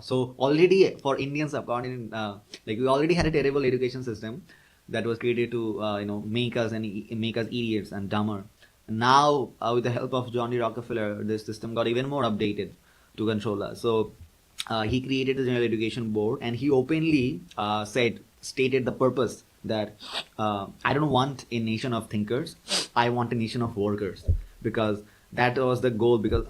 So already for Indian subcontinent, like we already had a terrible education system that was created to make us idiots and dumber. Now with the help of John D. Rockefeller, this system got even more updated to control us. So he created the General Education Board, and he openly stated the purpose that I don't want a nation of thinkers, I want a nation of workers, because that was the goal. Because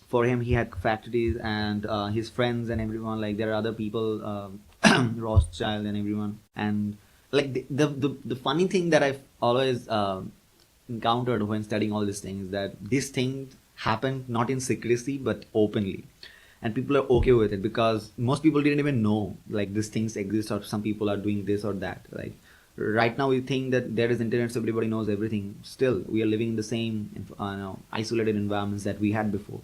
for him, he had factories and his friends and everyone, like there are other people, Rothschild and everyone. And like the funny thing that I've always encountered when studying all these things, that this thing happened not in secrecy but openly, and people are okay with it because most people didn't even know like these things exist, or some people are doing this or that. Like right now we think that there is internet, so everybody knows everything. Still we are living in the same isolated environments that we had before.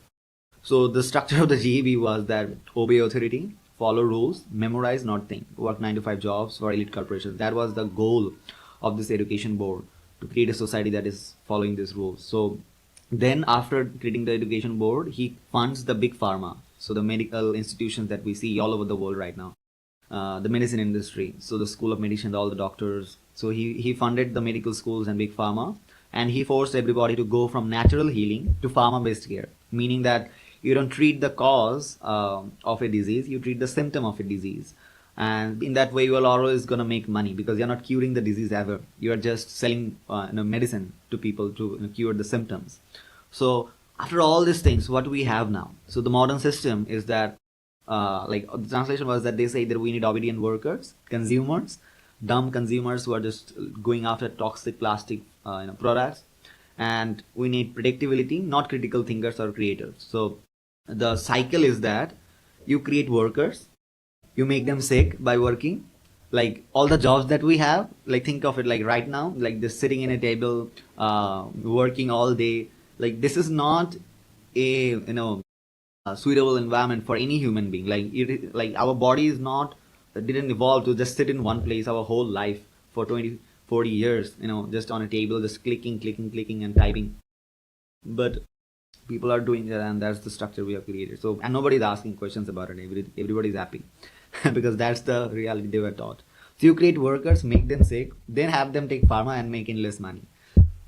So the structure of the GEB was that obey authority, follow rules, memorize, not think, work 9 to 5 jobs for elite corporations. That was the goal of this education board, to create a society that is following these rules. So then after creating the education board, he funds the big pharma. So the medical institutions that we see all over the world right now, the medicine industry. So the school of medicine, all the doctors. So he funded the medical schools and big pharma, and he forced everybody to go from natural healing to pharma-based care, meaning that you don't treat the cause of a disease, you treat the symptom of a disease. And in that way, you are always going to make money, because you're not curing the disease ever. You are just selling medicine to people to cure the symptoms. So after all these things, what we have now? So the modern system is that, like the translation was that they say that we need obedient workers, consumers, dumb consumers who are just going after toxic plastic products, and we need predictability, not critical thinkers or creators. So the cycle is that you create workers, you make them sick by working. Like all the jobs that we have, like think of it like right now, like just sitting in a table, working all day. Like this is not a suitable environment for any human being. Like our body is not, didn't evolve to just sit in one place our whole life for 20, 40 years, just on a table, just clicking and typing. But people are doing that, and that's the structure we have created. So, and nobody's asking questions about it. Everybody's happy because that's the reality they were taught. So you create workers, make them sick, then have them take pharma and make endless money.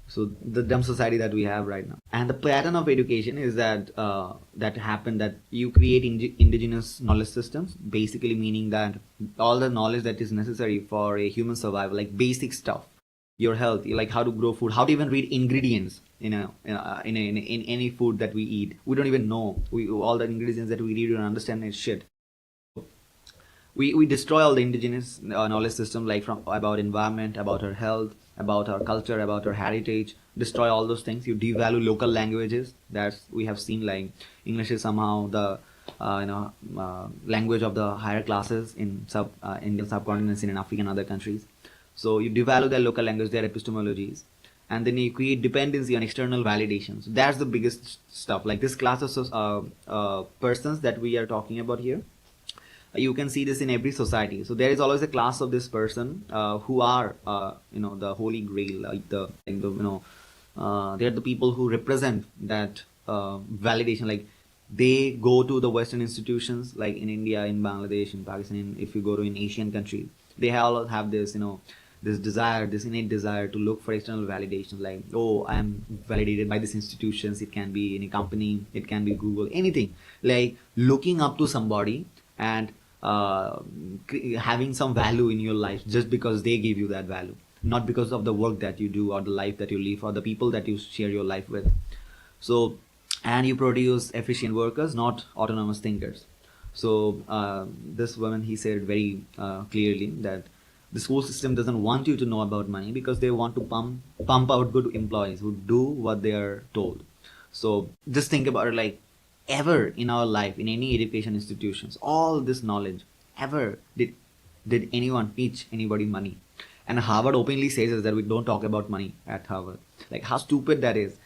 So the dumb society that we have right now. And the pattern of education is that that happened, that you create indigenous knowledge systems, basically meaning that all the knowledge that is necessary for a human survival, like basic stuff, your health, like how to grow food, how to even read ingredients in any food that we eat. We don't even know. All the ingredients that we read, we don't understand is shit. We destroy all the indigenous knowledge system, like from about environment, about our health, about our culture, about our heritage. Destroy all those things. You devalue local languages. That's, we have seen, like English is somehow the language of the higher classes in Indian subcontinents and in African and other countries. So you devalue their local language, their epistemologies, and then you create dependency on external validation. So that's the biggest stuff. Like this class of persons that we are talking about here, you can see this in every society. So there is always a class of this person who are the holy grail, like they're the people who represent that validation. Like they go to the Western institutions, like in India, in Bangladesh, in Pakistan. If you go to an Asian country, they all have this this desire, this innate desire to look for external validation. Like, oh, I am validated by these institutions. It can be in a company, it can be Google, anything. Like looking up to somebody and having some value in your life just because they give you that value, not because of the work that you do or the life that you live or the people that you share your life with. So, and you produce efficient workers, not autonomous thinkers. So this woman, he said very clearly that the school system doesn't want you to know about money because they want to pump out good employees who do what they are told. So just think about it, like ever in our life, in any education institutions, all this knowledge, ever did anyone teach anybody money? And Harvard openly says that we don't talk about money at Harvard. Like how stupid that is.